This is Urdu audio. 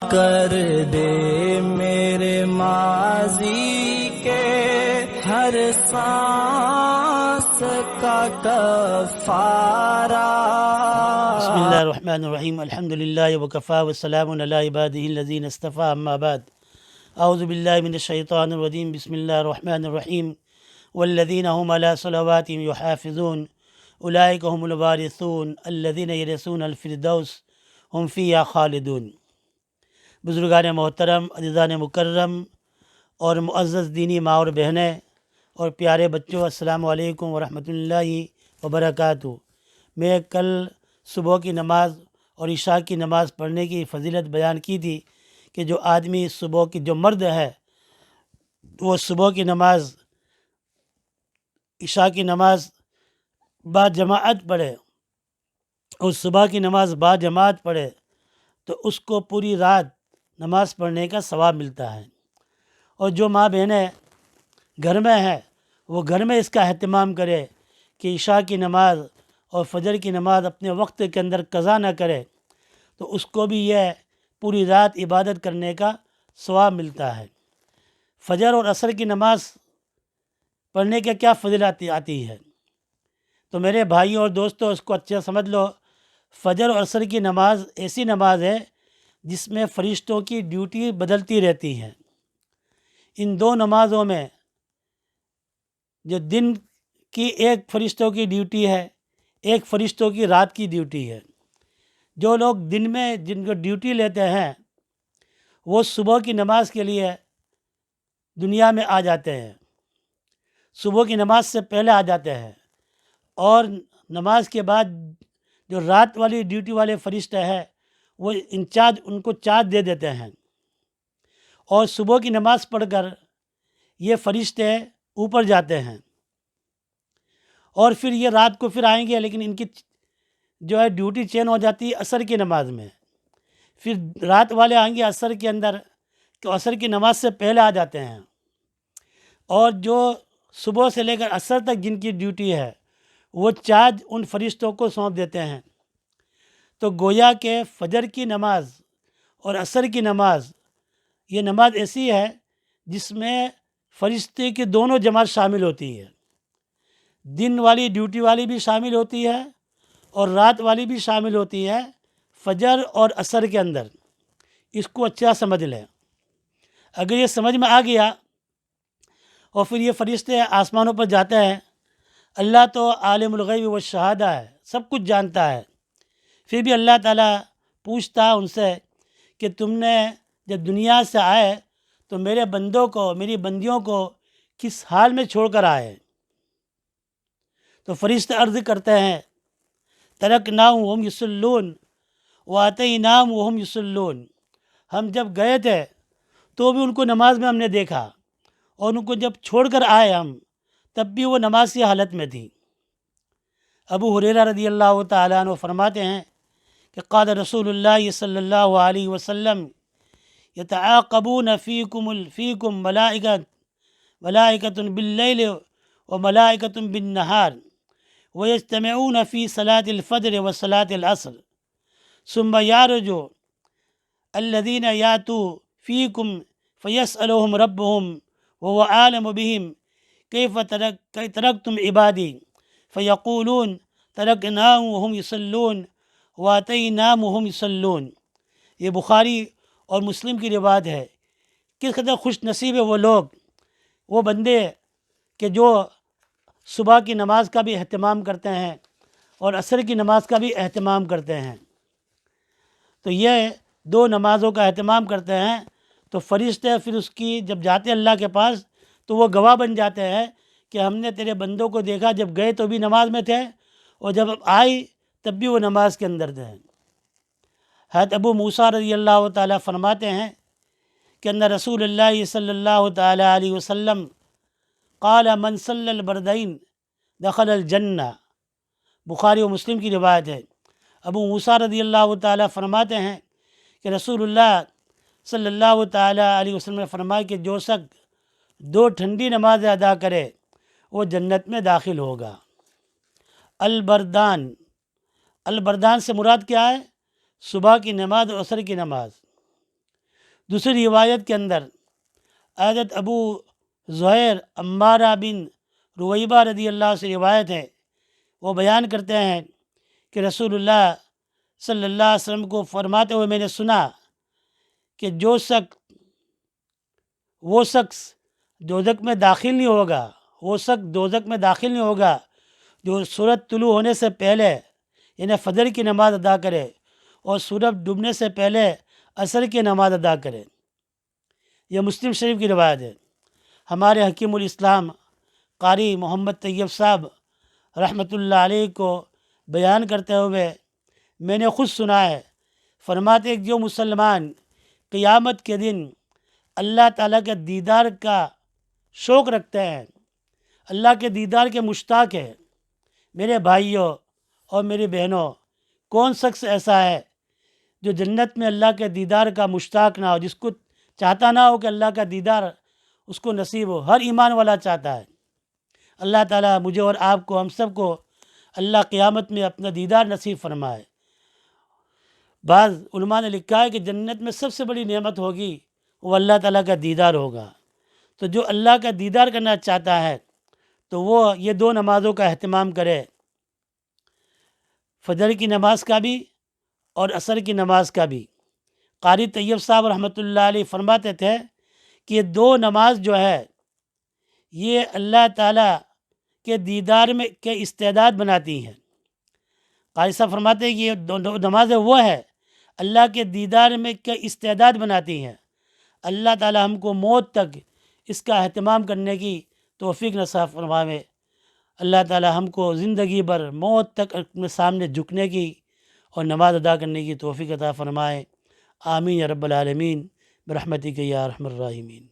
کر دے میرے ماضی کے ہر سانس کا کفارہ۔ بسم اللہ الرحمن الرحیم، الحمدللہ وکفا والسلام علی عبادہ الذین اصطفیٰ، اما بعد، اعوذ باللہ من الشیطان الرجیم، بسم اللہ الرحمن الرحیم، والذین هم علی صلواتهم یحافظون اولئک هم الوارثون الذین یرثون الفردوس هم فیہا خالدون۔ بزرگان محترم، عزیزان مکرم اور معزز دینی ماں اور بہنیں اور پیارے بچوں، السلام علیکم ورحمۃ اللہ وبرکاتہ۔ میں کل صبح کی نماز اور عشاء کی نماز پڑھنے کی فضیلت بیان کی تھی کہ جو آدمی صبح کی جو مرد ہے وہ صبح کی نماز، عشاء کی نماز با جماعت پڑھے اور صبح کی نماز با جماعت پڑھے تو اس کو پوری رات نماز پڑھنے کا ثواب ملتا ہے۔ اور جو ماں بہنیں گھر میں ہیں وہ گھر میں اس کا اہتمام کرے کہ عشاء کی نماز اور فجر کی نماز اپنے وقت کے اندر قضا نہ کرے تو اس کو بھی یہ پوری رات عبادت کرنے کا ثواب ملتا ہے۔ فجر اور عصر کی نماز پڑھنے کے کیا فضیلت آتی ہے؟ تو میرے بھائیوں اور دوستوں، اس کو اچھا سمجھ لو۔ فجر اور عصر کی نماز ایسی نماز ہے جس میں فرشتوں کی ڈیوٹی بدلتی رہتی ہے۔ ان دو نمازوں میں جو دن کی ایک فرشتوں کی ڈیوٹی ہے، ایک فرشتوں کی رات کی ڈیوٹی ہے۔ جو لوگ دن میں جن کو ڈیوٹی لیتے ہیں وہ صبح کی نماز کے لیے دنیا میں آ جاتے ہیں، صبح کی نماز سے پہلے آ جاتے ہیں، اور نماز کے بعد جو رات والی ڈیوٹی والے فرشتے ہیں وہ انچارج ان کو چارج دے دیتے ہیں، اور صبح کی نماز پڑھ کر یہ فرشتے اوپر جاتے ہیں، اور پھر یہ رات کو پھر آئیں گے، لیکن ان کی جو ہے ڈیوٹی چین ہو جاتی ہے عصر کی نماز میں۔ پھر رات والے آئیں گے عصر کے اندر، کہ عصر کی نماز سے پہلے آ جاتے ہیں، اور جو صبح سے لے کر عصر تک جن کی ڈیوٹی ہے وہ چارج ان فرشتوں کو سونپ دیتے ہیں۔ تو گویا کہ فجر کی نماز اور عصر کی نماز یہ نماز ایسی ہے جس میں فرشتے کی دونوں جماعت شامل ہوتی ہے، دن والی ڈیوٹی والی بھی شامل ہوتی ہے اور رات والی بھی شامل ہوتی ہے فجر اور عصر کے اندر۔ اس کو اچھا سمجھ لیں۔ اگر یہ سمجھ میں آ گیا اور پھر یہ فرشتے آسمانوں پر جاتے ہیں، اللہ تو عالم الغیب والشہادہ ہے، سب کچھ جانتا ہے، پھر بھی اللہ تعالیٰ پوچھتا ان سے کہ تم نے جب دنیا سے آئے تو میرے بندوں کو، میری بندیوں کو کس حال میں چھوڑ کر آئے؟ تو فرشتے عرض کرتے ہیں ترکناہم وہم یصلون واتیناہم وہم یصلون، ہم جب گئے تھے تو بھی ان کو نماز میں ہم نے دیکھا، اور ان کو جب چھوڑ کر آئے ہم تب بھی وہ نماز کی حالت میں تھی۔ ابو ہریرہ رضی اللہ تعالیٰ عنہ فرماتے ہیں کہ قال رسول اللہ صلی اللہ علیہ وسلم یتعاقبون فیکم ملائکۃ باللیل وملائکۃ بالنہار ویجتمعون فی صلاة الفجر وصلاة العصر ثم یعرج الذین یاتوا فیکم فیسألهم ربهم وهو عالم بهم کیف ترکتم عبادی فیقولون ترکناہم وہم یصلون واتیناہم وہم یصلون۔ یہ بخاری اور مسلم کی روایت ہے۔ کس قدر خوش نصیب ہے وہ لوگ، وہ بندے کہ جو صبح کی نماز کا بھی اہتمام کرتے ہیں اور عصر کی نماز کا بھی اہتمام کرتے ہیں۔ تو یہ دو نمازوں کا اہتمام کرتے ہیں تو فرشتے پھر اس کی جب جاتے اللہ کے پاس تو وہ گواہ بن جاتے ہیں کہ ہم نے تیرے بندوں کو دیکھا، جب گئے تو بھی نماز میں تھے اور جب آئی تب بھی وہ نماز کے اندر تھے۔ حضرت ابو موسیٰ رضی اللہ تعالیٰ فرماتے ہیں کہ ان رسول اللہ صلی اللہ تعالیٰ علیہ وسلم قال من صلی البردین دخل الجنہ، بخاری و مسلم کی روایت ہے۔ ابو موسیٰ رضی اللہ تعالیٰ فرماتے ہیں کہ رسول اللہ صلی اللہ تعالیٰ علیہ وسلم نے فرمایا کہ جو شخص دو ٹھنڈی نمازیں ادا کرے وہ جنت میں داخل ہوگا۔ البردان، البردان سے مراد کیا ہے؟ صبح کی نماز اور عصر کی نماز۔ دوسری روایت کے اندر حضرت ابو زہیر عمارہ بن رویبہ رضی اللہ سے روایت ہے، وہ بیان کرتے ہیں کہ رسول اللہ صلی اللہ علیہ وسلم کو فرماتے ہوئے میں نے سنا کہ وہ شخص دوزخ میں داخل نہیں ہوگا جو سورج طلوع ہونے سے پہلے یعنی فجر کی نماز ادا کرے اور سورج ڈوبنے سے پہلے عصر کی نماز ادا کرے۔ یہ مسلم شریف کی روایت ہے۔ ہمارے حکیم الاسلام قاری محمد طیب صاحب رحمۃ اللہ علیہ کو بیان کرتے ہوئے میں نے خود سنا ہے، فرماتے کہ جو مسلمان قیامت کے دن اللہ تعالیٰ کے دیدار کا شوق رکھتے ہیں، اللہ کے دیدار کے مشتاق ہے، میرے بھائیوں اور میری بہنوں، کون شخص ایسا ہے جو جنت میں اللہ کے دیدار کا مشتاق نہ ہو، جس کو چاہتا نہ ہو کہ اللہ کا دیدار اس کو نصیب ہو؟ ہر ایمان والا چاہتا ہے۔ اللہ تعالیٰ مجھے اور آپ کو، ہم سب کو اللہ قیامت میں اپنا دیدار نصیب فرمائے۔ بعض علماء نے لکھا ہے کہ جنت میں سب سے بڑی نعمت ہوگی وہ اللہ تعالیٰ کا دیدار ہوگا۔ تو جو اللہ کا دیدار کرنا چاہتا ہے تو وہ یہ دو نمازوں کا اہتمام کرے، فجر کی نماز کا بھی اور عصر کی نماز کا بھی۔ قاری طیب صاحب رحمۃ اللہ علیہ فرماتے تھے کہ یہ دو نماز جو ہے یہ اللہ تعالیٰ کے دیدار میں کے استعداد بناتی ہیں۔ قاری صاحب فرماتے ہیں کہ یہ دو نمازیں وہ ہے اللہ کے دیدار میں کے استعداد بناتی ہیں۔ اللہ تعالیٰ ہم کو موت تک اس کا اہتمام کرنے کی توفیق نصیب فرمائے۔ اللہ تعالیٰ ہم کو زندگی بھر موت تک اپنے سامنے جھکنے کی اور نماز ادا کرنے کی توفیق عطا فرمائے۔ آمین یا رب العالمین برحمتک یا ارحم الراحمین۔